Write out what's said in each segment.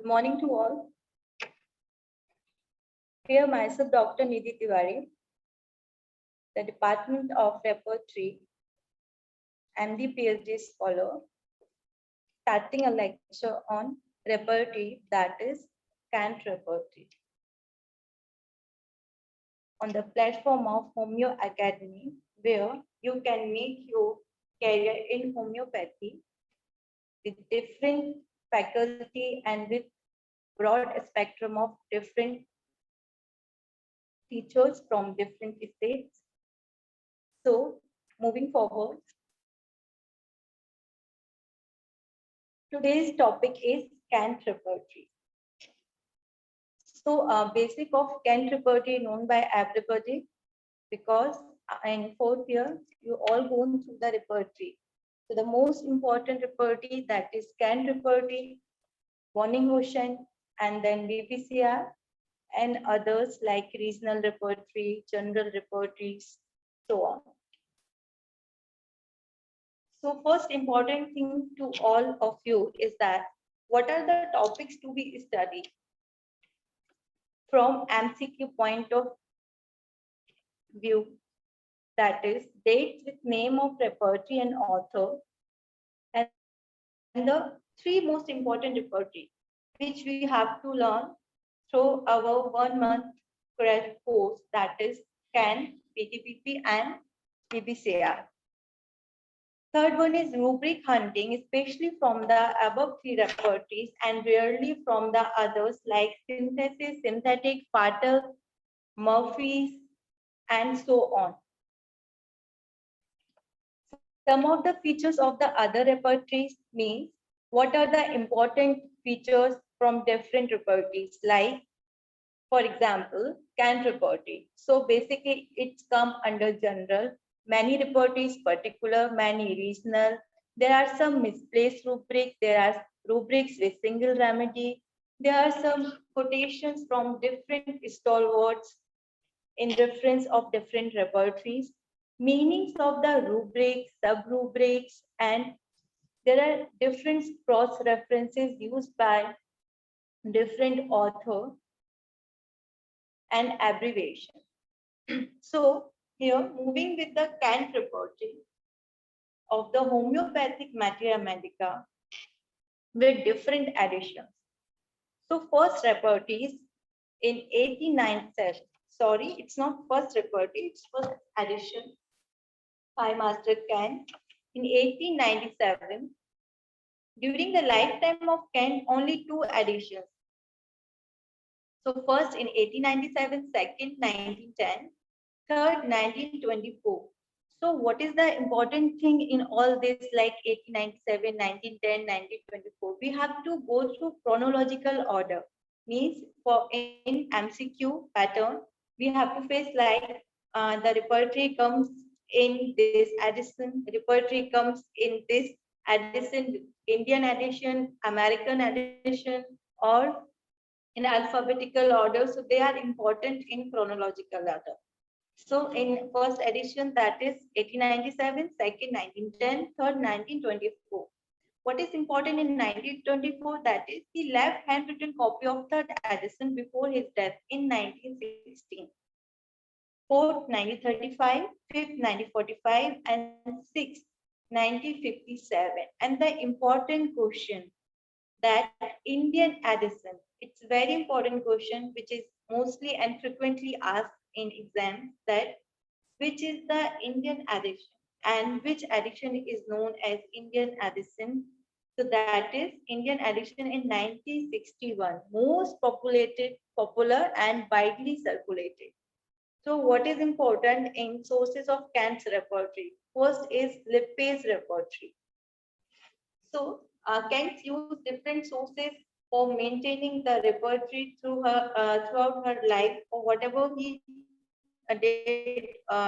Good morning to all. Here myself, Dr. Nidhi Tiwari, the Department of Repertory, MD PhD scholar, starting a lecture on repertory, that is cant repertory. On the platform of Homeo Academy, where you can make your career in homeopathy with different faculty and with broad spectrum of different teachers from different states. So, moving forward, today's topic is cant repertory. So, basic of cant repertory known by everybody, because in fourth year you all go through the repertory. So, the most important repertory, that is cant repertory, Warning Ocean, and then BPCR, and others like regional repertory, general repertories, so on. So first important thing to all of you is that what are the topics to be studied from MCQ point of view, that is dates with name of repertory and author, and the three most important repertory which we have to learn through our 1 month crash course, that is CAN, PTPP and BBCR. Third one is rubric hunting, especially from the above three repertories and rarely from the others like synthesis, synthetic, Patel, Murphy's, and so on. Some of the features of the other repertories means what are the important features from different repertories, like for example, cant repertory. So basically it's come under general. Many repertories particular, many regional. There are some misplaced rubrics. There are rubrics with single remedy. There are some quotations from different stalwarts in reference of different repertories. Meanings of the rubrics, sub-rubrics, and there are different cross references used by different author and abbreviation. So here, moving with the cant repertory of the homeopathic materia medica with different additions. So first repertories in 1897. Sorry, it's not first repertory, it's first addition by Master Cant in 1897. During the lifetime of Cant, only two additions. So first in 1897, second 1910, third 1924. So what is the important thing in all this, like 1897, 1910, 1924? We have to go through chronological order. Means for in MCQ pattern, we have to face like the repertory comes in this edition, repertory comes in this edition, Indian edition, American edition, or in alphabetical order. So they are important in chronological order. So in first edition, that is 1897, second 1910, third 1924. What is important in 1924? That is he left handwritten copy of third edition before his death in 1916. Fourth 1935, fifth 1945, and sixth 1957. And the important question, that Indian edition, it's very important question which is mostly and frequently asked in exams, that which is the Indian edition and which edition is known as Indian edition. So that is Indian edition in 1961, most popular and widely circulated. So what is important in sources of Cant's repertory? First is Lippe's repertory. So Kant used different sources for maintaining the repertory throughout her life, or whatever he did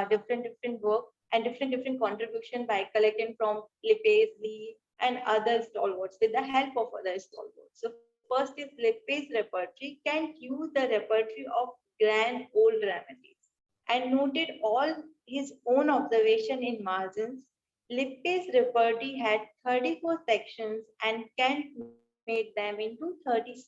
different work and different contribution by collecting from Lipes, Lee, and other stalwarts with the help of other stalwarts. So first is Lipes repertory. Kant used the repertory of grand old remedies and noted all his own observation in margins. Lippe's repertory had 34 sections and Kant made them into 37.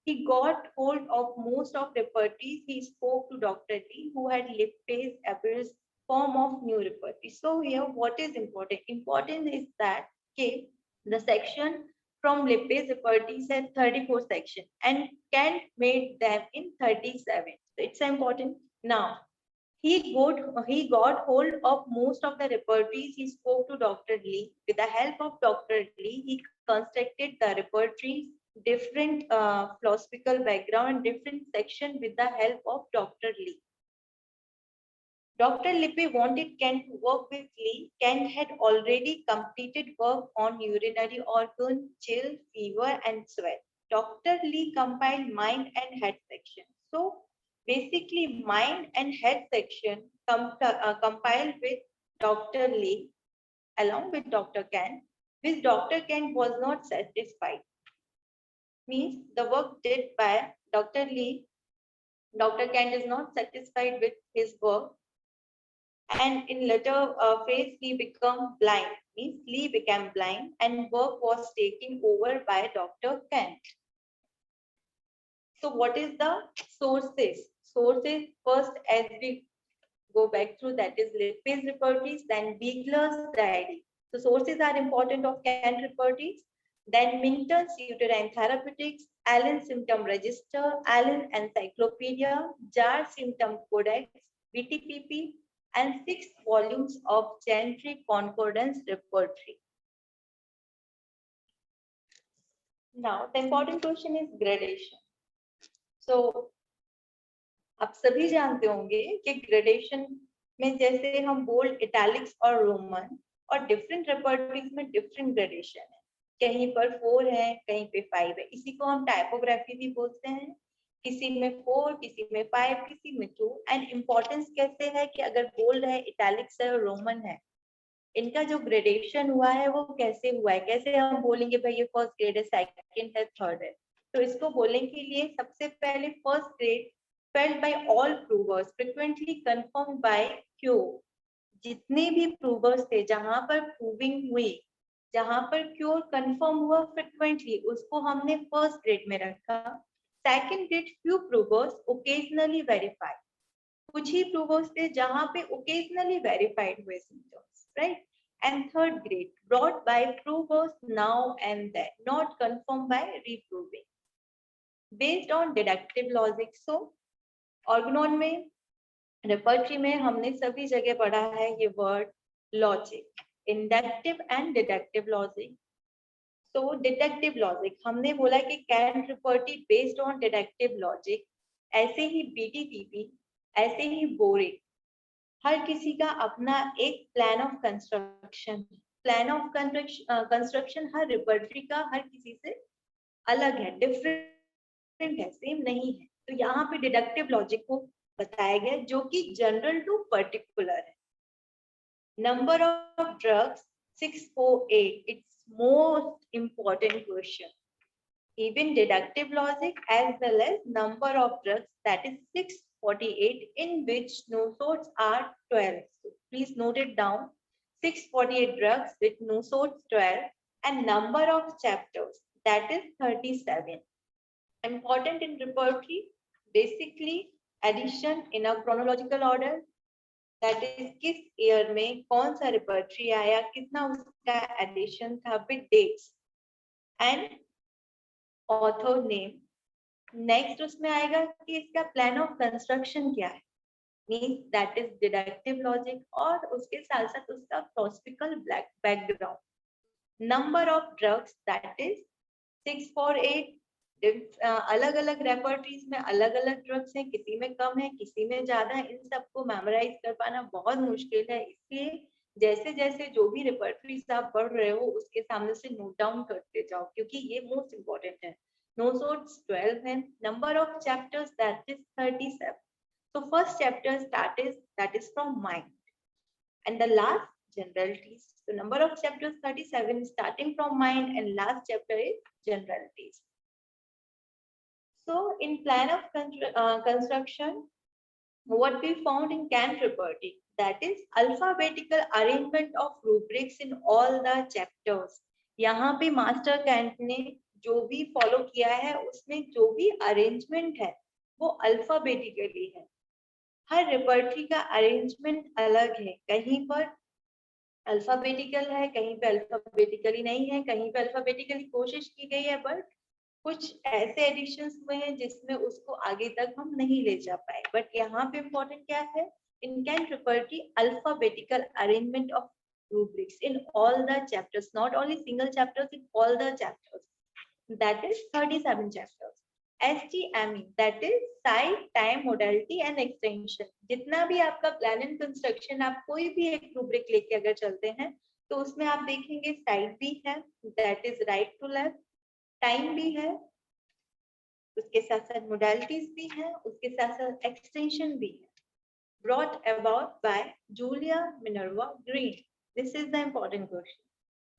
He got hold of most of repertories. He spoke to Dr. Lee, who had Lippe's appears form of new repertory. So here, what is important? Important is that okay, the section from Lippe's repertories had 34 sections, and Kant made them in 37. So it's important. Now, he got hold of most of the repertories. He spoke to Dr. Lee. With the help of Dr. Lee, he constructed the repertories, different philosophical background, and different section with the help of Dr. Lee. Dr. Lippe wanted Kant to work with Lee. Kant had already completed work on urinary organ, chill, fever, and sweat. Dr. Lee compiled mind and head section. So basically, mind and head section compiled with Dr. Lee along with Dr. Kant, which Dr. Kant was not satisfied. Means the work did by Dr. Lee, Dr. Kant is not satisfied with his work, and in later phase he became blind. Means Lee became blind, and work was taken over by Dr. Kant. So what is the sources? Sources first, as we go back through, that is Lippe's repertories, then Bigler's diary. So sources are important of Kant repertories. Then Minton's uterine therapeutics, Allen's symptom register, Allen encyclopedia, Jar symptom codex, BTPP, and 6 volumes of Gentry concordance repertory. Now the important question is gradation. So आप सभी जानते होंगे कि gradation में जैसे हम bold, italics और Roman और डिफरेंट रेपर्टरीज में डिफरेंट ग्रेडेशन है, कहीं पर 4 है, कहीं पे 5 है, इसी को हम टाइपोग्राफी भी बोलते हैं, किसी में 4, किसी में 5, किसी में 2। एंड इम्पोर्टेंस कैसे है कि अगर बोल्ड है, इटैलिक्स है और रोमन है, इनका जो ग्रेडेशन हुआ है वो कैसे हुआ है, कैसे हम बोलेंगे भाई ये फर्स्ट ग्रेड है, सेकंड है, थर्ड है। तो इसको बोलने के लिए सबसे पहले first grade felt by all provers, frequently confirmed by Q। जितने भी प्रूवर्स थे, जहां पर प्रूविंग हुई, जहां पर क्योर कंफर्म हुआ फ्रिक्वेंटली, उसको हमने फर्स्ट ग्रेड में रखा। Second grade few provers occasionally verified, कुछ ही प्रूवर्स थे जहां पे ओकेजनली वेरीफाइड हुए symptoms, right. And third grade brought by provers now and then, not confirm by reproving based on deductive logic. So organon में, repertory में हमने सभी जगह पढ़ा है ये word logic, inductive and deductive logic. So deductive logic हमने बोला कि Kent repertory based on deductive logic, ऐसे ही बीटीपीपी, ऐसे ही बोरिक, हर किसी का अपना एक plan of construction, plan of construction her repertory का हर किसी से अलग है, डिफरेंट है, सेम नहीं है। तो यहाँ पे डिडक्टिव लॉजिक को बताया गया जो कि जनरल टू पर्टिकुलर है। Number of drugs 648, it's most important question. Even deductive logic as well as number of drugs, that is 648, in which nosodes are 12. So please note it down. 648 drugs with nosodes 12 and number of chapters, that is 37. Important in repertory, basically addition in a chronological order, that is किस year में कौन सा repertory आया, कितना उसका addition था, with dates and author name। Next उसमें आएगा कि इसका प्लान ऑफ कंस्ट्रक्शन क्या है, means that is deductive logic, और उसके साथ साथ उसका philosophical background. Number of drugs, that is 648। अलग अलग रेपर्टरीज में अलग अलग ड्रग्स हैं, किसी में कम है, किसी में ज्यादा है, इन सबको मेमोराइज कर पाना बहुत मुश्किल है। इसलिए जैसे जैसे जो भी रेपर्टरीज आप पढ़ रहे हो उसके सामने से नोट डाउन करते जाओ, क्योंकि ये मोस्ट इंपॉर्टेंट है। Nosodes 12 and number of chapters, that is 37. So first chapter that is from mind, and the last generalities. So number of chapters 37 starting from mind, and last chapter is generalities. So in plan of construction, what we found in Kant repertory, that is alphabetical arrangement of rubrics in all the chapters. यहाँ पे master cantt ने जो भी follow किया है उसमें जो भी अरेंजमेंट है वो अल्फाबेटिकली है। हर रेपर्टरी का अरेंजमेंट अलग है, कहीं पर अल्फाबेटिकल है, कहीं पे अल्फाबेटिकली नहीं है, कहीं पे अल्फाबेटिकली कोशिश की गई है, बट कुछ ऐसे एडिशंस हुए हैं जिसमें उसको आगे तक हम नहीं ले जा पाए। बट यहाँ पे इम्पोर्टेंट क्या है, in can repertory alphabetical arrangement of rubrics in all the chapters, not only single chapters, in all the chapters. That is 37 chapters. STME, that is Site, Time, Modality and Extension. जितना भी आपका plan and construction, आप कोई भी एक rubric लेके अगर चलते हैं तो उसमें आप देखेंगे साइट भी है, that is right to left, time भी है, उसके साथ साथ मोडालिटीज भी है, उसके साथ साथ एक्सटेंशन भी है। Brought about by Julia Minerva Green. This is the important question.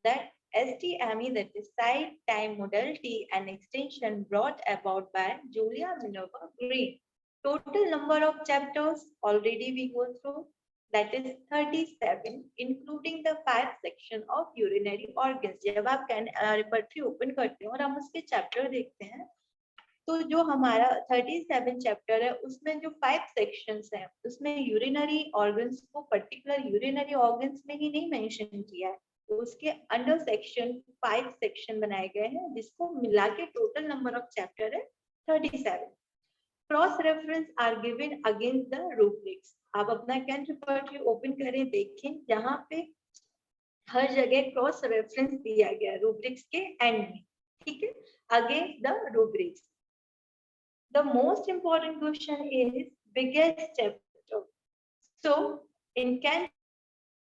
That STME, that is Site, Time, Modality and Extension, brought about by Julia Minerva Green. Total number of chapters already we go through, that is 37, including the 5 section of urinary organs. जब आप repertory open करते हैं और हम उसके chapter देखते हैं तो जो हमारा 37 चैप्टर है उसमें जो 5 सेक्शंस हैं उसमें यूरिनरी ऑर्गन्स को पर्टिकुलर यूरिनरी ऑर्गन्स में ही नहीं मेंशन किया है, तो उसके अंडर सेक्शन 5 सेक्शन बनाए गए हैं जिसको मिला के टोटल नंबर ऑफ चैप्टर है 37। Cross reference are given against the rubrics. आप अपना कैन रेपर्टरी ओपन करें, देखें जहां पे हर जगह क्रॉस रेफरेंस दिया गया रूब्रिक्स के एंड में, ठीक है, against the rubrics. The most important question is biggest chapter. So in can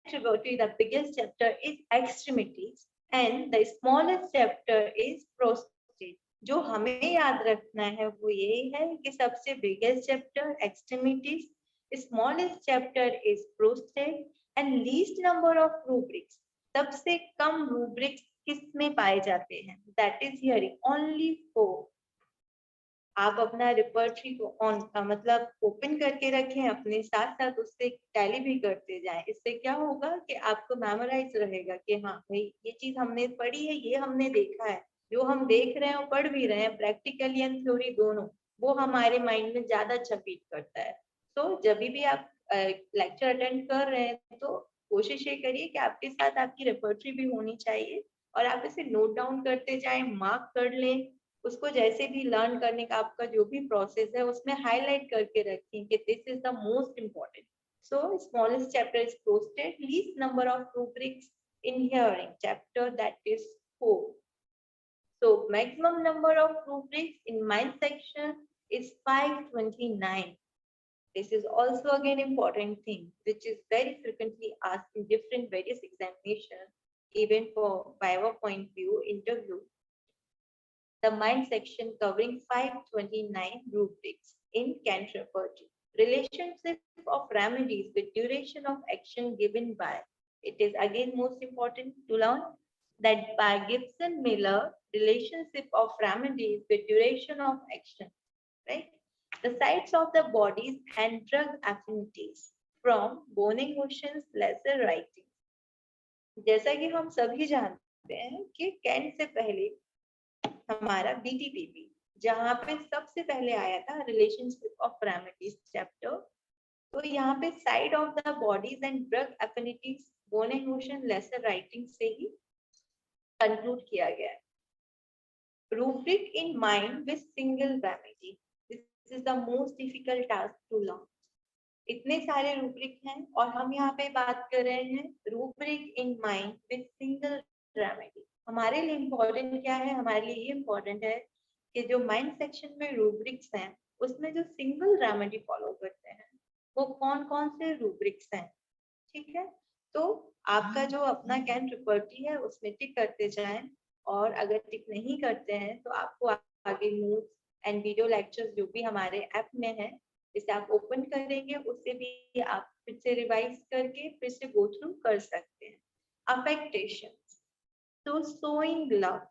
repertory, the biggest chapter is extremities and the smallest chapter is prostate. जो हमें याद रखना है वो यही है कि सबसे biggest chapter extremities, smallest chapter is prostate and least number of rubrics. सबसे कम rubrics किसमें पाए जाते हैं? That is hearing only 4. आप अपना रेपर्टरी को ऑन मतलब ओपन करके रखें, अपने साथ साथ उससे टैली भी करते जाएं। इससे क्या होगा कि आपको मेमोराइज रहेगा कि हाँ भाई ये चीज हमने पढ़ी है, ये हमने देखा है, जो हम देख रहे हैं और पढ़ भी रहे हैं, प्रैक्टिकली एंड थ्योरी दोनों, वो हमारे माइंड में ज्यादा अच्छा फीड करता है। तो जब भी आप लेक्चर अटेंड कर रहे हैं तो कोशिश ये करिए कि आपके साथ आपकी रेपर्टरी भी होनी चाहिए और आप इसे नोट डाउन करते जाएं, मार्क कर लें, उसको जैसे भी लर्न करने का आपका जो भी प्रोसेस है उसमें हाईलाइट करके रखें कि this is the most important. So smallest chapter is prostate, least number of rubrics in hearing chapter that is 4. So maximum number of rubrics in mind section is 529. This is also again important thing which is very frequently asked in different various examinations, even for Viva point view interview. The mind section covering 529 rubrics in Kant repertory. Relationship of remedies with duration of action given by. It is again most important to learn that by Gibson Miller, relationship of remedies with duration of action, right? The sites of the bodies and drug affinities from Boning Ocean's lesser writing. जैसा कि हम सभी जानते हैं कि cantt से पहले हमारा BTPP, जहाँ पे सबसे पहले आया था रिलेशनशिप ऑफ रेमेडीज चैप्टर, तो यहाँ पे side of the bodies and drug affinities Boenninghausen lesser writing से ही कंक्लूड किया गया है। Rubric in mind with single remedy, this is the most difficult task to learn. इतने सारे रूब्रिक हैं और हम यहाँ पे बात कर रहे हैं rubric in mind with single remedy. हमारे लिए इम्पोर्टेंट क्या है? हमारे लिए ये इम्पोर्टेंट है कि जो माइंड सेक्शन में रूब्रिक्स हैं उसमें जो सिंगल रेमेडी फॉलो करते हैं वो कौन कौन से रूब्रिक्स हैं, ठीक है? तो आपका जो अपना कैन रेपर्टरी है उसमें टिक करते जाएं और अगर टिक नहीं करते हैं तो आपको आगे नोट्स एंड वीडियो लेक्चर्स जो भी हमारे ऐप में है, इसे आप ओपन करेंगे, उससे भी आप फिर से रिवाइज करके फिर से गो थ्रू कर सकते हैं। अफेक्टेशन, तो शोइंग लव,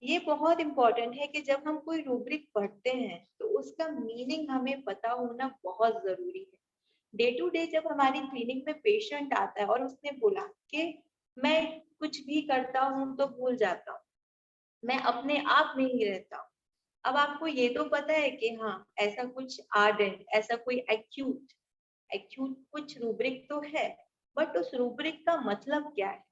ये बहुत इंपॉर्टेंट है कि जब हम कोई रूब्रिक पढ़ते हैं तो उसका मीनिंग हमें पता होना बहुत जरूरी है। डे टू डे जब हमारी क्लिनिक में पेशेंट आता है और उसने बोला कि मैं कुछ भी करता हूँ तो भूल जाता हूँ, मैं अपने आप में ही रहता हूँ। अब आपको ये तो पता है कि हाँ ऐसा कुछ आर्डेंट, ऐसा कोई एक्यूट, एक्यूट कुछ रूब्रिक तो है, बट उस रूब्रिक का मतलब क्या है?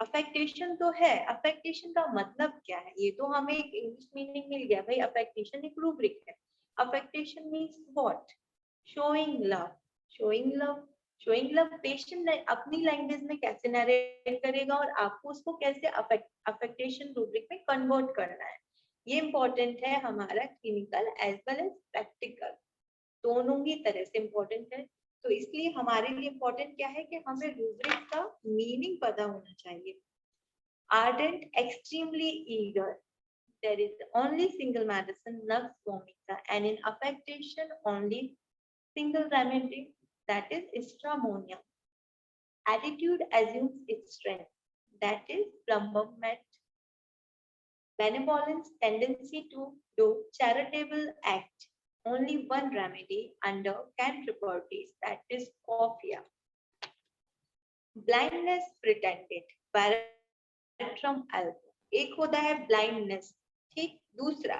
अफेक्टेशन तो है, अफेक्टेशन का मतलब क्या है? ये तो हमें एक इंग्लिश मीनिंग मिल गया भाई, अफेक्टेशन एक रूब्रिक है। Affectation means what? Showing love. Showing love, showing love patient अपनी लैंग्वेज में कैसे नरेट करेगा और आपको उसको कैसे अफेक्टेशन रूब्रिक में कन्वर्ट करना है, ये इंपॉर्टेंट है हमारा clinical as well as practical, दोनों ही तरह से इम्पोर्टेंट है। तो इसलिए हमारे लिए इम्पोर्टेंट क्या है कि हमें रूब्रिक का मीनिंग पता होना चाहिए। ardent, extremely eager, there is only single medicine, nux vomica, and in affectation only single remedy, that is stramonium. Attitude assumes its strength, that is plumbum met. Benevolence, tendency to do charitable act, only one remedy under canterbury, that is cophia. Blindness pretended, Bertram Alco. एक होता है blindness, ठीक। दूसरा,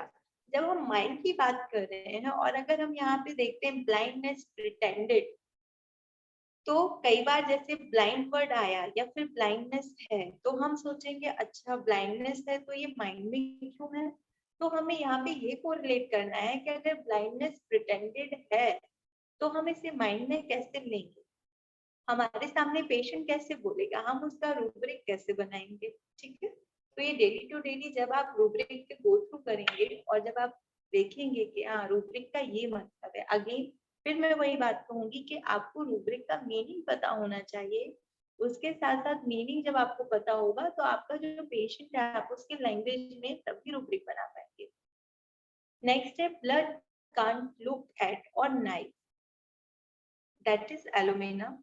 जब हम mind की बात कर रहे हैं और अगर हम यहाँ पे देखते हैं ब्लाइंडनेस प्रिटेंडेड, तो कई बार जैसे ब्लाइंड वर्ड आया या फिर ब्लाइंडनेस है तो हम सोचेंगे अच्छा ब्लाइंडनेस है तो ये माइंड में क्यों है? तो हमें यहाँ पे ये कोरिलेट करना है कि अगर ब्लाइंडनेस प्रिटेंडेड है तो हम इसे माइंड में कैसे लेंगे, हमारे सामने पेशेंट कैसे बोलेगा, हम उसका रूब्रिक कैसे बनाएंगे, ठीक है। तो ये डेली टू डेली जब आप रूब्रिक के गो थ्रू करेंगे और जब आप देखेंगे कि हाँ रूब्रिक का ये मतलब है, अगेन फिर मैं वही बात कहूंगी कि आपको रूब्रिक का मीनिंग पता होना चाहिए। उसके साथ साथ मीनिंग जब आपको पता होगा तो आपका जो पेशेंट है आप उसके लैंग्वेज में तभी रूब्रिक बना पाएंगे। नेक्स्ट है ब्लड कांट लुक एट और knife, that is alumina.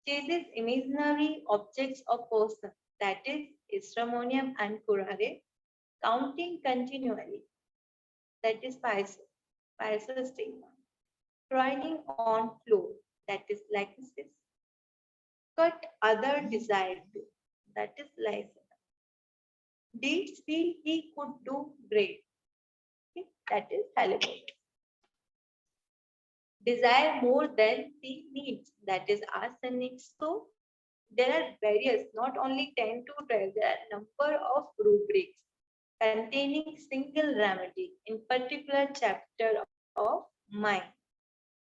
Chases imaginary objects or person, that is stramonium and curare. Counting continually, that is pysostigma. Crying on floor, that is lachesis. Cut other desired to, that is lysina. Deeds feel he could do great, okay? That is halibut. Desire more than he needs, that is arsenic. So there are various, not only 10 to 12, there are number of rubrics containing single remedy in particular chapter of mind.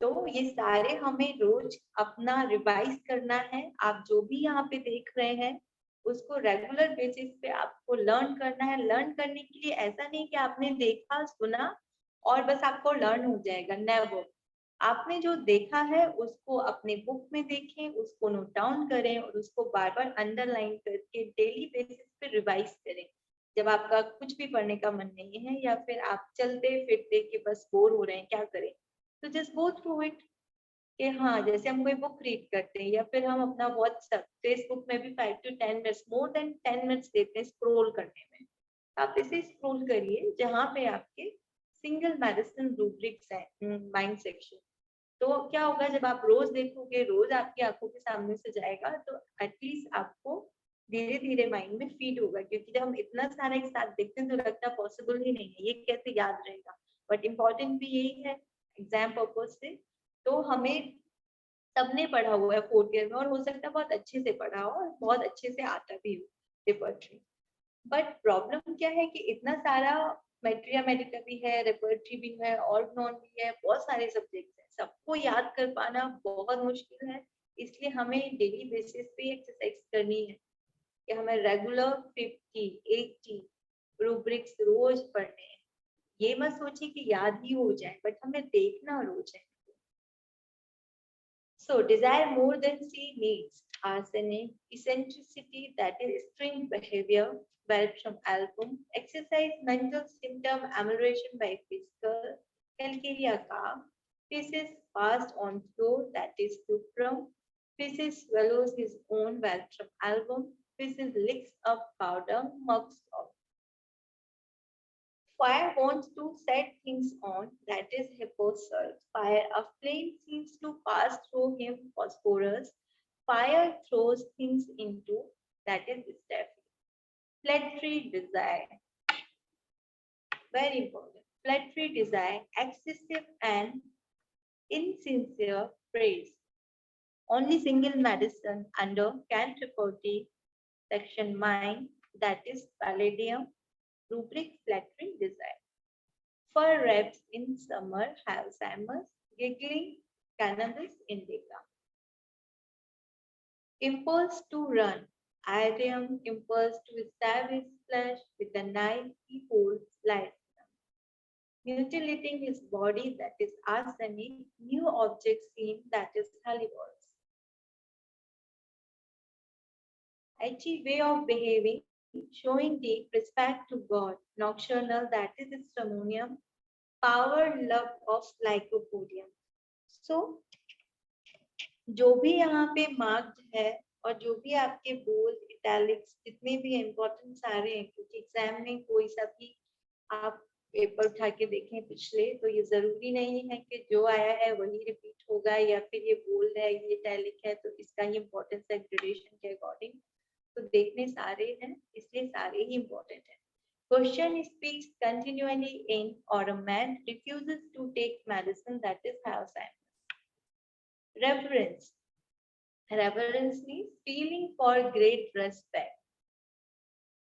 तो ये सारे हमें रोज अपना revise करना है। आप जो भी यहाँ पे देख रहे हैं उसको रेगुलर बेसिस पे आपको लर्न करना है। लर्न करने के लिए ऐसा नहीं कि आपने देखा सुना और बस आपको लर्न हो जाएगा, नेवर। आपने जो देखा है उसको अपने बुक में देखें, उसको नोट डाउन करें और उसको बार बार अंडरलाइन करके डेली बेसिस पे रिवाइज करें। जब आपका कुछ भी पढ़ने का मन नहीं है या फिर आप चलते फिरते के बस बोर हो रहे हैं, क्या करें, तो जस्ट गो थ्रू इट। कि हाँ जैसे हम कोई बुक रीड करते हैं या फिर हम अपना व्हाट्सएप फेसबुक में भी 5 to 10 minutes, more than 10 minutes देते हैं स्क्रॉल करने में। आप इसे स्क्रॉल करिए जहाँ पे आपके सिंगल मेडिसिन रूब्रिक्स है माइंड सेक्शन। तो क्या होगा जब आप रोज देखोगे, रोज आपकी आंखों के सामने से जाएगा, तो एटलीस्ट आपको धीरे धीरे माइंड में फीड होगा। क्योंकि जब हम इतना सारा एक साथ देखते हैं तो लगता है पॉसिबल ही नहीं है, ये कैसे याद रहेगा। बट इम्पोर्टेंट भी यही है एग्जाम पर्पज से। तो हमें सबने पढ़ा हुआ है 4th ईयर में और हो सकता है बहुत अच्छे से पढ़ा हो और बहुत अच्छे से आता भी हो रिपर्टरी। बट प्रॉब्लम क्या है कि इतना सारा मेट्रिया मेडिका भी है, रेपर्टरी भी है, और नॉन भी है, बहुत सारे सब्जेक्ट्स हैं, सबको याद कर पाना बहुत मुश्किल है। इसलिए हमें डेली बेसिस पे एक्सरसाइज करनी है कि हमें रेगुलर 50 80 रूब्रिक्स रोज पढ़ने हैं। ये मत सोचिए कि याद ही हो जाए, बट हमें देखना रोज है। So desire more than she needs, arsenic, eccentricity, that is strange behavior, Bertram album, exercise, mental symptom, amelioration by physical, calcaria calm, feces passed on floor, that is suprum, feces swallows his own Bertram album, feces licks up powder, mugs of. Fire wants to set things on, that is hyposul. Fire, a flame seems to pass through him, phosphorus. Fire throws things into, that is steph. Flattery desire. Very important. Flattery desire, excessive and insincere praise. Only single medicine under Canterbury section mind, that is palladium, rubric flattery desire. Fur reps in summer, Alzheimer's, giggling, cannabis indica. Impulse to run, Irium, impulse to stab his flesh with the knife he holds light. Mutilating his body, that is arsenic, new object seen, that is hellebores. Aichi way of behaving, showing deep respect to God, nocturnal, that is stramonium, power, love of lycopodium. So, जो भी यहाँ पे marked है और जो भी आपके bold italics जितने भी इम्पोर्टेंट सारे हैं, क्योंकि एग्जाम में कोई सा भी आप पेपर उठा के देखें पिछले, तो ये जरूरी नहीं है कि जो आया है वही रिपीट होगा, या फिर ये बोल्ड है, ये इटैलिक है तो इसका ही इम्पोर्टेंस है ग्रेडेशन के अकॉर्डिंग। तो देखने सारे हैं, इसलिए सारे ही इम्पोर्टेंट है। Question speaks continually in, or a man refuses to take medicine, that is Alzheimer's. Reverence. Reverence means feeling for great respect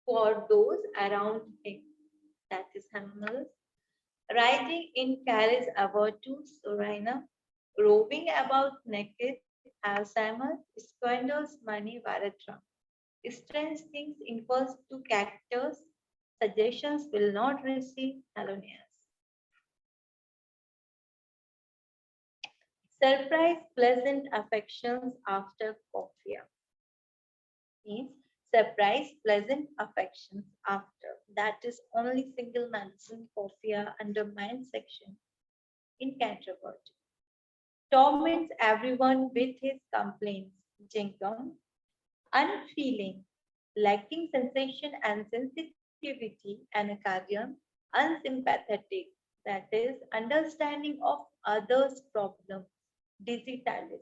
for those around him, that is animals. Riding in carriage about to Sorina, roving about naked, Alzheimer's, squanders money, Varatram. Strange things impulse to cactus, suggestions will not receive, Halonias. Surprise pleasant affections after coffee. Means surprise pleasant affections after. That is only single medicine coffee under mind section in Canterbury. Torments everyone with his complaints. Jinkum. Unfeeling. Lacking sensation and sensitivity. Anacardium. Unsympathetic. That is understanding of others' problems. Digitalis.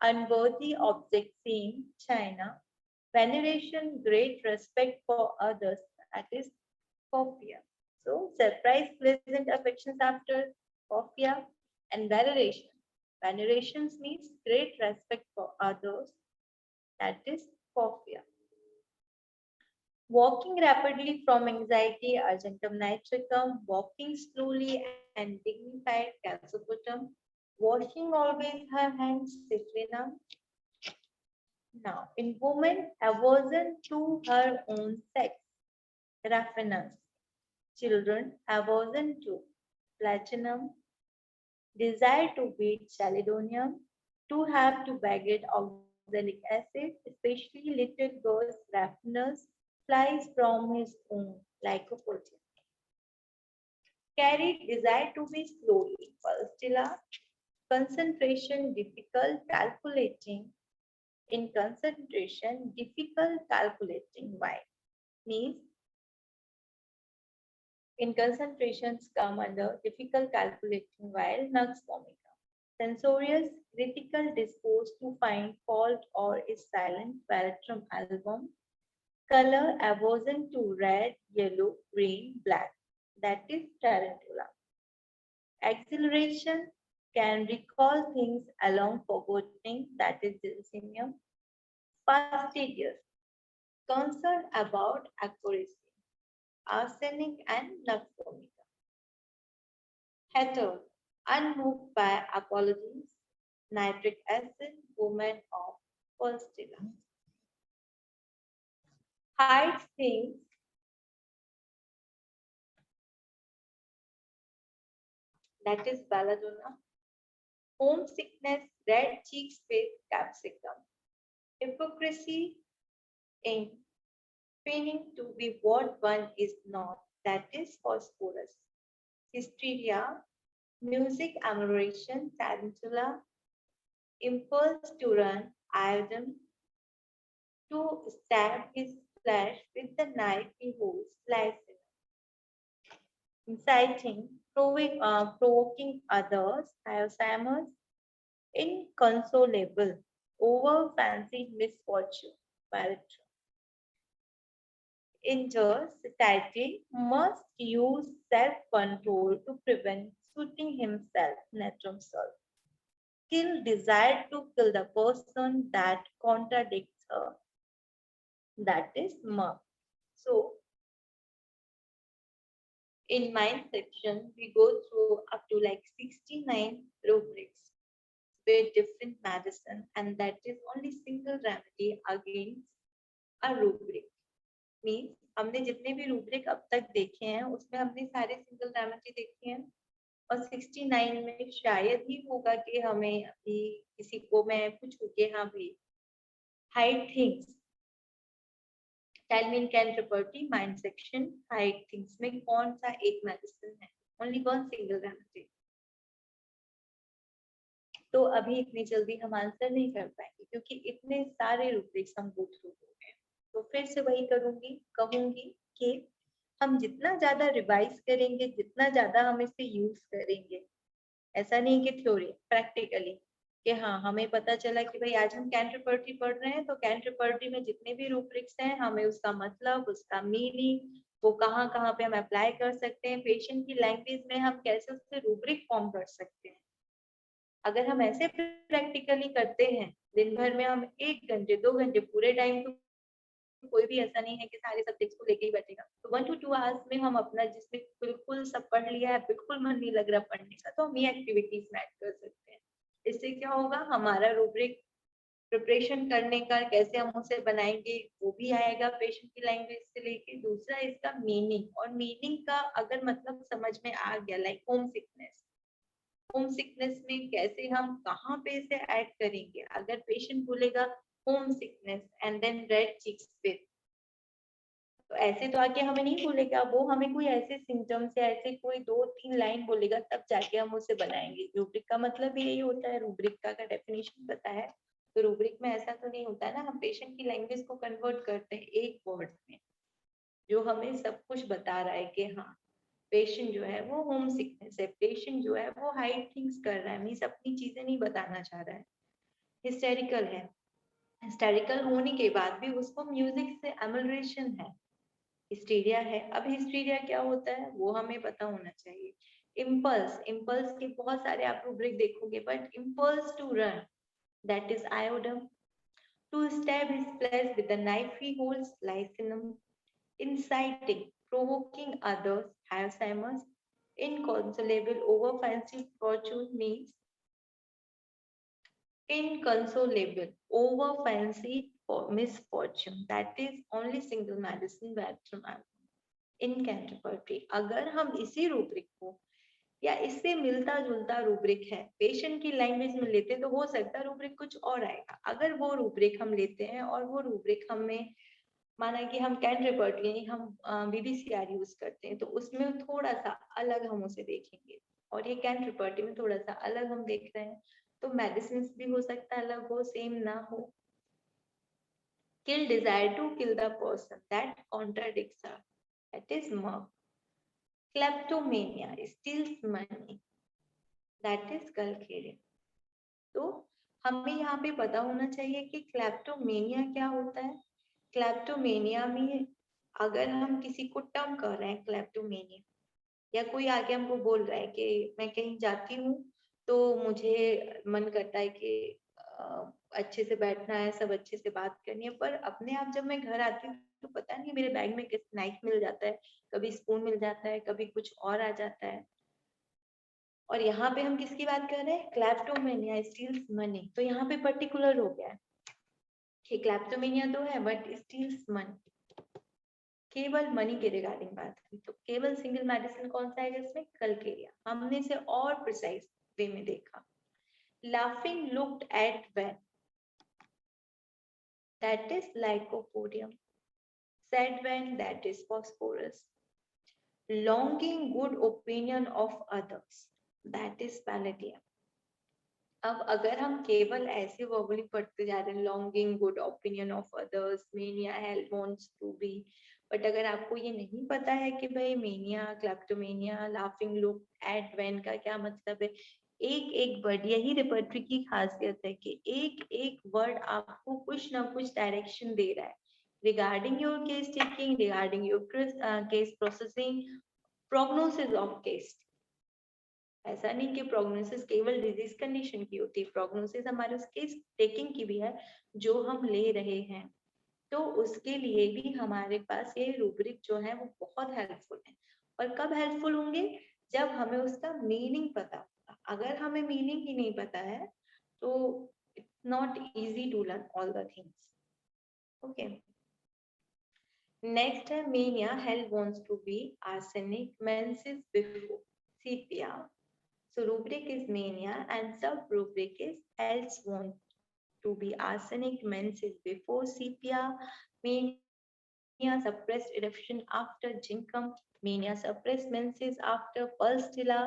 Unworthy object seen, China. Veneration, great respect for others, that is Sophia. So, surprise, pleasant affections after Sophia, and veneration. Veneration means great respect for others, that is Sophia. Walking rapidly from anxiety, argentum nitricum, walking slowly and dignified, calciputum, washing always her hands, citrinum. Now, in woman, aversion to her own sex, Raphanus. Children, aversion to platinum, desire to beat chalcedonium, to have to baggage oxalic acid, especially little girls, Raphanus, flies from his own lycopodium. Carried, desire to be slowly, Pulstilla, concentration, difficult, calculating, in concentration, difficult calculating. Why? Means in concentrations come under difficult calculating, while nux vomica. Sensorious, critical, disposed to find fault or is silent, Veratrum album. Color, aversion to red, yellow, green, black, that is tarantula. Exhilaration, can recall things along forgetting, that is delphinium. Fastidious, concerned about accuracy, arsenic and nux vomica. Heter, unmoved by apologies, nitric acid, woman of Pulstilla. Hides things, that is belladonna. Homesickness, red cheeks with capsicum. Hypocrisy in feigning to be what one is not, that is phosphorus. Hysteria, music, adoration, tarantula, impulse to run, iodine, to stab his flesh with the knife he holds, slicing. Inciting, provoking others, Alzheimer's, inconsolable, over fancied misfortune, Baratrum. injures satiety must use self-control to prevent shooting himself natural self. Kill desire to kill the person that contradicts her. That is murk. So in mind section, we go through up to like 69 rubrics with different medicine, and that is only single remedy against a rubric. Means हमने जितने भी rubric अब तक देखे हैं उसमें हमने सारे सिंगल रेमेडी देखे हैं और 69 में शायद ही होगा कि हमें अभी किसी को मैं पूछूं कि हाँ भाई hide things tell me in Canterbury mind section hide things में कौन सा एक मेडिसिन है ओनली वन सिंगल रेमेडी तो अभी इतनी जल्दी हम आंसर नहीं कर पाएंगे क्योंकि इतने सारे रूब्रिक्स हम गो थ्रू हो गए तो फिर से वही कहूंगी कि हम जितना ज्यादा रिवाइज करेंगे जितना ज्यादा हम इसे यूज करेंगे ऐसा नहीं कि थ्योरी प्रैक्टिकली कि हाँ हमें पता चला कि भाई आज हम कैंटरबरी पढ़ रहे हैं तो कैंटरबरी में जितने भी रूब्रिक्स हैं हमें उसका मतलब उसका मीनिंग वो कहाँ कहाँ पे हम अप्लाई कर सकते हैं पेशेंट की लैंग्वेज में हम कैसे उससे रूब्रिक फॉर्म कर सकते हैं अगर हम ऐसे प्रैक्टिकली करते हैं दिन भर में हम 1 घंटे 2 घंटे पूरे टाइम तो कोई भी ऐसा नहीं है कि सारे सब्जेक्ट्स को लेके ही बैठेगा तो 1 to 2 आवर्स में हम अपना जिसमें बिल्कुल सब पढ़ लिया है बिल्कुल मन नहीं लग रहा पढ़ने का तो हम ये एक्टिविटीज में ऐड कर सकते हैं इससे क्या होगा हमारा रूब्रिक प्रिपरेशन करने का कैसे हम उसे बनाएंगे वो भी आएगा पेशेंट की लैंग्वेज से लेके दूसरा इसका मीनिंग और मीनिंग का अगर मतलब समझ में आ गया लाइक होम सिकनेस में कैसे हम कहाँ पे इसे ऐड करेंगे अगर पेशेंट बोलेगा home sickness and then red cheeks फिर तो ऐसे तो आके हमें नहीं बोलेगा वो हमें कोई ऐसे सिम्टम्स या ऐसे कोई 2-3 लाइन बोलेगा तब जाके हम उसे बनाएंगे रूब्रिक का मतलब भी यही होता है रूब्रिक का डेफिनेशन पता है तो रूब्रिक में ऐसा तो नहीं होता ना हम पेशेंट की लैंग्वेज को कन्वर्ट करते हैं एक वर्ड में जो हमें सब कुछ बता रहा है कि हाँ पेशेंट जो है वो होम सिकनेस है पेशेंट जो है वो हाइड थिंग्स कर रहा है मीन्स अपनी चीजें नहीं बताना चाह रहा है हिस्टेरिकल है हिस्टेरिकल होने के बाद भी उसको म्यूजिक से एमलरेशन है हिस्टीरिया है अब हिस्टीरिया क्या होता है वो हमें पता होना चाहिए इम्पल्स के बहुत सारे आप रूब्रिक देखोगे but impulse to run that is iodum to stab his flesh with the knife he holds lyssinum inciting provoking others Alzheimer's inconsolable over fancied fortune means inconsolable over fancied misfortune that is only single medicine Bertram in Canterbury अगर हम इसी rubric को या इससे मिलता जुलता rubric है patient की लैंग्वेज में लेते हैं तो हो सकता है रूब्रिक कुछ और आएगा अगर वो रूब्रिक हम लेते हैं और वो रूब्रिक हमें माना कि हम कैंटरबरी हम बीबीसीआर यूज करते हैं तो उसमें थोड़ा सा अलग हम उसे देखेंगे और ये कैंटरबरी में थोड़ा सा अलग हम देख रहे हैं तो मेडिसिन भी हो सकता है अलग हो सेम ना हो kill desire to kill the person that contradicts her that is murk kleptomania steals money that is Kalkerian तो हमें यहाँ पे पता होना चाहिए कि क्लेप्टोमेनिया क्या होता है क्लेप्टोमेनिया में अगर हम किसी को टर्म कर रहे हैं क्लेप्टोमेनिया या कोई आगे हमको बोल रहा है कि मैं कहीं जाती हूँ तो मुझे मन करता है कि अच्छे से बैठना है सब अच्छे से बात करनी है पर अपने आप जब मैं घर आती हूँ तो पता नहीं मेरे बैग में किस नाइफ मिल जाता है कभी स्पून मिल जाता है कभी कुछ और आ जाता है और यहाँ पे हम किसकी बात कर रहे हैं क्लेप्टोमेनिया स्टील्स मनी तो यहाँ पे पर्टिकुलर हो गया है कि क्लेप्टोमेनिया तो है बट स्टील्स मनी केवल मनी के रिगार्डिंग बात करें तो केवल सिंगल मेडिसिन कौन सा है जिसमें कलकेरिया हमने इसे और प्रिसाइज वे में देखा laughing looked at when that is lycopodium said when that is phosphorus longing good opinion of others that is palladium अब अगर हम केवल ऐसे वर्बली पढ़ते जा रहे हैं longing good opinion of others mania help wants to be but अगर आपको ये नहीं पता है कि भाई mania kleptomania laughing look at when का क्या मतलब है एक एक वर्ड यही रिपर्टरी की खासियत है कि एक एक वर्ड आपको कुछ ना कुछ डायरेक्शन दे रहा है regarding your case taking, regarding your case processing, prognosis of case. ऐसा नहीं कि प्रोग्नोसिस केवल डिजीज कंडीशन की होती है, प्रोग्नोसिस हमारे उस केस टेकिंग की भी है जो हम ले रहे हैं, तो उसके लिए भी हमारे पास ये रूब्रिक जो है वो बहुत हेल्पफुल है। और कब हेल्पफुल होंगे? जब हमें उसका मीनिंग पता होगा। अगर हमें मीनिंग ही नहीं पता है तो it's not easy to learn all the things. Okay, next है mania help wants to be arsenic menses before sepia. So rubric is mania and sub-rubric is else want to be arsenic menses before sepia, mania suppressed eruption after jinkum, mania suppressed menses after pulstilla,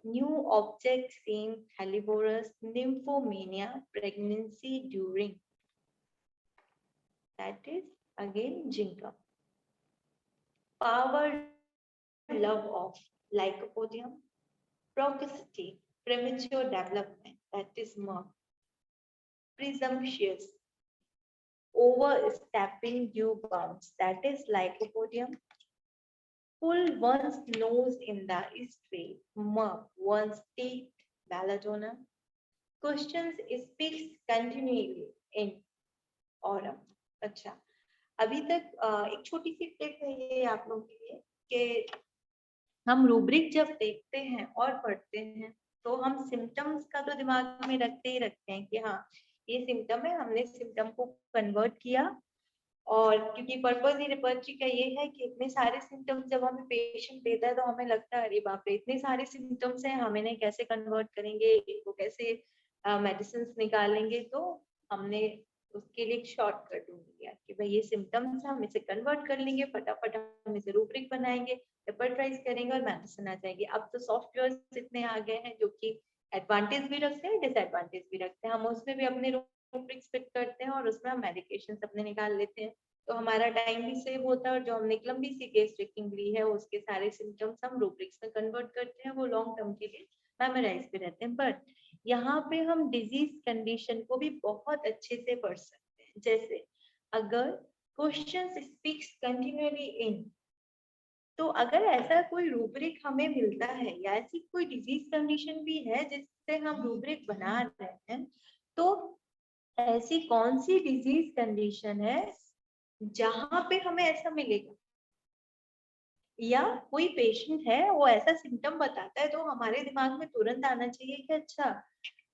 new object seen helleborus, nymphomania, pregnancy during, that is again jinkum. Power love of lycopodium, precocity, premature development, that is Merck. Presumptuous, overstepping due bounds, that is Lycopodium. Pull one's nose in the street, Merck, one's teeth, Belladonna. Questions speaks continually in autumn. अच्छा, अभी तक एक छोटी सी tip है ये आप लोगों के लिए कि हम रूब्रिक जब देखते हैं और पढ़ते हैं तो हम सिम्टम्स का तो दिमाग में रखते ही रखते हैं कि हाँ ये सिम्टम है, हमने सिम्टम को कन्वर्ट किया। और क्योंकि पर्पस ही रिपर्ची का ये है कि इतने सारे सिम्टम्स जब हमें पेशेंट देता है तो हमें लगता है अरे बाप रे इतने सारे सिम्टम्स हैं, हम इन्हें कैसे कन्वर्ट करेंगे, इनको कैसे मेडिसिन निकालेंगे। तो हमने उसके लिए एक शॉर्टकट ढूंढ लिया कि भाई ये सिम्टम्स हम इसे कन्वर्ट कर लेंगे, फटाफट हम इसे रूब्रिक बनाएंगे, रेपर्टराइज करेंगे और मेडिसिन आ जाएगी। अब तो सॉफ्टवेयर इतने आ गए हैं जो कि एडवांटेज भी रखते हैं डिसएडवांटेज भी रखते हैं, हम उसमें भी अपने रूब्रिक्स फिट करते हैं और उसमें हम मेडिकेशन अपने निकाल लेते हैं, तो हमारा टाइम भी सेव होता है और जो हमने लंबी सी केस ट्रेकिंग ली है उसके सारे सिम्टम्स हम रूब्रिक्स में कन्वर्ट करते हैं, वो लॉन्ग टर्म के लिए मेमोराइज भी रहते हैं। बट यहाँ पे हम डिजीज कंडीशन को भी बहुत अच्छे से पढ़ सकते हैं। जैसे अगर क्वेश्चन स्पीक्स कंटिन्यूअली इन, तो अगर ऐसा कोई रूब्रिक हमें मिलता है या ऐसी कोई डिजीज कंडीशन भी है जिससे हम रूब्रिक बना रहे हैं, तो ऐसी कौन सी डिजीज कंडीशन है जहां पे हमें ऐसा मिलेगा, या कोई पेशेंट है वो ऐसा सिम्टम बताता है तो हमारे दिमाग में तुरंत आना चाहिए कि अच्छा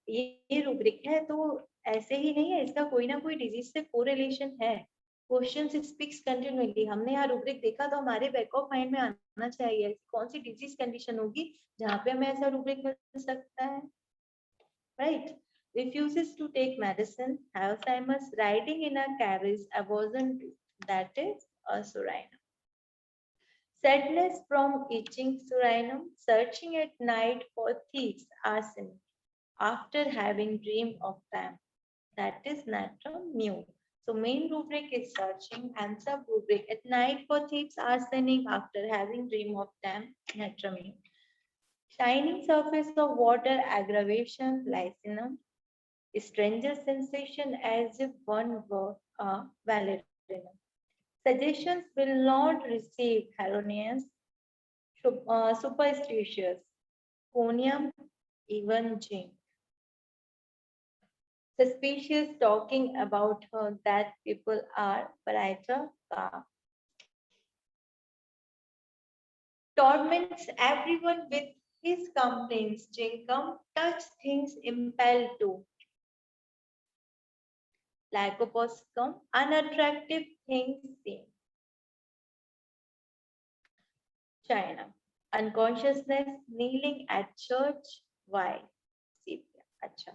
ये रूब्रिक है तो ऐसे ही नहीं है, इसका कोई ना कोई डिजीज से कोरिलेशन है। क्वेश्चन स्पीक्स कंटिन्यूअली, हमने यहाँ रूब्रिक देखा तो हमारे बैक ऑफ माइंड में आना चाहिए कौन सी डिजीज कंडीशन होगी जहाँ पे हमें ऐसा रूब्रिक मिल सकता है, right? Refuses to take medicine, Alzheimer's, riding in a carriage, abortion, that is a surinum. Sadness from itching surinum, searching at night for thieves, arsenic, after having dreamed of them, that is natrum mu. So main rubric is searching and sub rubric at night for thieves, arsenic, after having dreamed of them, natrum mu. Shining surface of water, aggravation, lysinum, stranger sensation as if one were a valerianum. Suggestions will not receive erroneous, superstitious, conium, even zinc. Suspicious talking about her that people are brighter calm. Torments everyone with his complaints. Jinkum touch things impelled to. Lycoposcum, unattractive things seen. China, unconsciousness, kneeling at church. Why? अच्छा,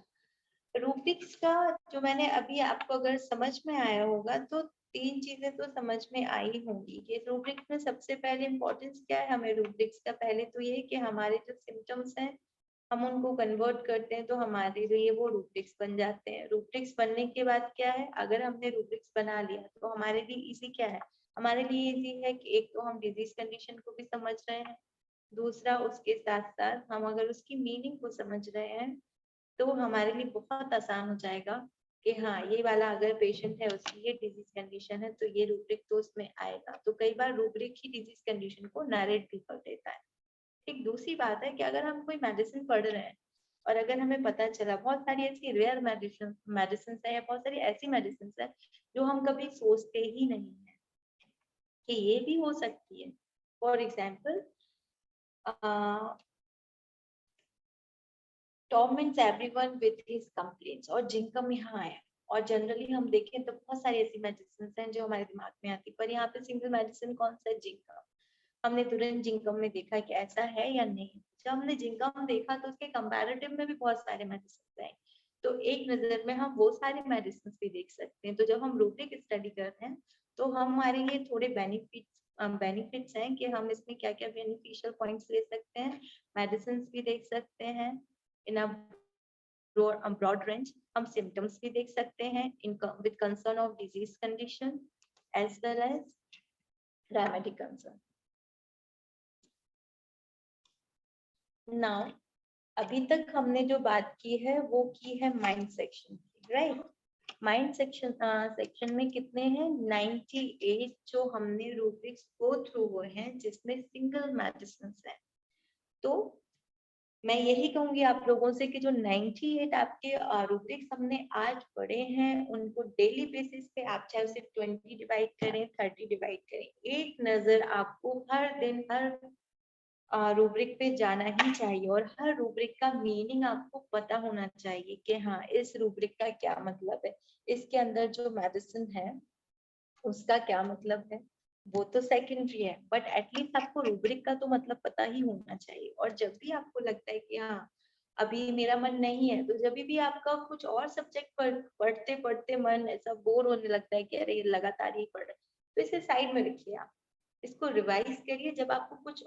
rubrics का जो मैंने अभी आपको अगर समझ में आया होगा तो तीन चीजें तो समझ में आई होंगी कि रूब्रिक्स में सबसे पहले इम्पोर्टेंस क्या है हमें रूब्रिक्स का। पहले तो ये कि हमारे जो सिम्टम्स हैं हम उनको कन्वर्ट करते हैं तो हमारे लिए वो रूब्रिक्स बन जाते हैं। रूब्रिक्स बनने के बाद क्या है, अगर हमने रूब्रिक्स बना लिया तो हमारे लिए इजी क्या है, हमारे लिए इजी है कि एक तो हम डिजीज कंडीशन को भी समझ रहे हैं, दूसरा उसके साथ साथ हम अगर उसकी मीनिंग को समझ रहे हैं तो हमारे लिए बहुत आसान हो जाएगा कि हाँ ये वाला अगर पेशेंट है उसकी ये डिजीज कंडीशन है तो ये रूब्रिक तो उसमें आएगा। तो कई बार रूब्रिक ही डिजीज कंडीशन को नरेट भी कर देता है। एक दूसरी बात है कि अगर हम कोई मेडिसिन पढ़ रहे हैं और अगर हमें पता चला बहुत सारी ऐसी रेयर मेडिसिन है या बहुत सारी ऐसी मेडिसिन है जो हम कभी सोचते ही नहीं है कि ये भी हो सकती है। For example torments everyone with his complaints और जिंकम यहाँ आया और जनरली हम देखें तो बहुत सारी ऐसी मेडिसिन हैं जो हमारे दिमाग में आती, पर यहाँ पे सिंगल मेडिसिन कौन सा है? जिंकम। हमने तुरंत जिंकम में देखा कि ऐसा है या नहीं। जब हमने जिंकम देखा तो उसके कंपैरेटिव में भी बहुत सारे मेडिसिन हैं, तो एक नजर में हम वो सारे मेडिसिन भी देख सकते हैं। तो जब हम रूब्रिक स्टडी करते हैं तो हमारे लिए थोड़े बेनिफिट्स हैं कि हम इसमें क्या क्या बेनिफिशियल पॉइंट्स ले सकते हैं, मेडिसिन भी देख सकते हैं इन अ ब्रॉड रेंज। हम सिम्टम्स भी देख सकते हैं in with concern of disease condition as well as remedy concern. Now अभी तक हमने जो बात की है वो की है माइंड सेक्शन की, राइट। माइंड सेक्शन में कितने हैं? 98 जो हमने रूब्रिक्स गो थ्रू हुए हैं जिसमें सिंगल मेडिसिन है। तो मैं यही कहूंगी आप लोगों से कि जो 98 आपके रूब्रिक्स हमने आज पढ़े हैं उनको डेली बेसिस पे आप चाहे उसे 20 डिवाइड करें 30 डिवाइड करें, एक नजर आपको हर दिन हर रूब्रिक पे जाना ही चाहिए और हर रूब्रिक का मीनिंग आपको पता होना चाहिए कि हाँ इस रूब्रिक का क्या मतलब है, इसके अंदर जो मेडिसिन है उसका क्या मतलब है। वो तो सेकेंडरी है बट एटलीस्ट आपको रूब्रिक का तो मतलब पता ही होना चाहिए। और जब भी आपको लगता है कि हाँ अभी मेरा मन नहीं है, तो जब भी आपका कुछ और सब्जेक्ट पढ़ते पढ़ते मन ऐसा बोर होने लगता है कि अरे ये लगातार ही पढ़ रहे, तो इसे साइड में रखिए, आप इसको रिवाइज करिए। जब आपको कुछ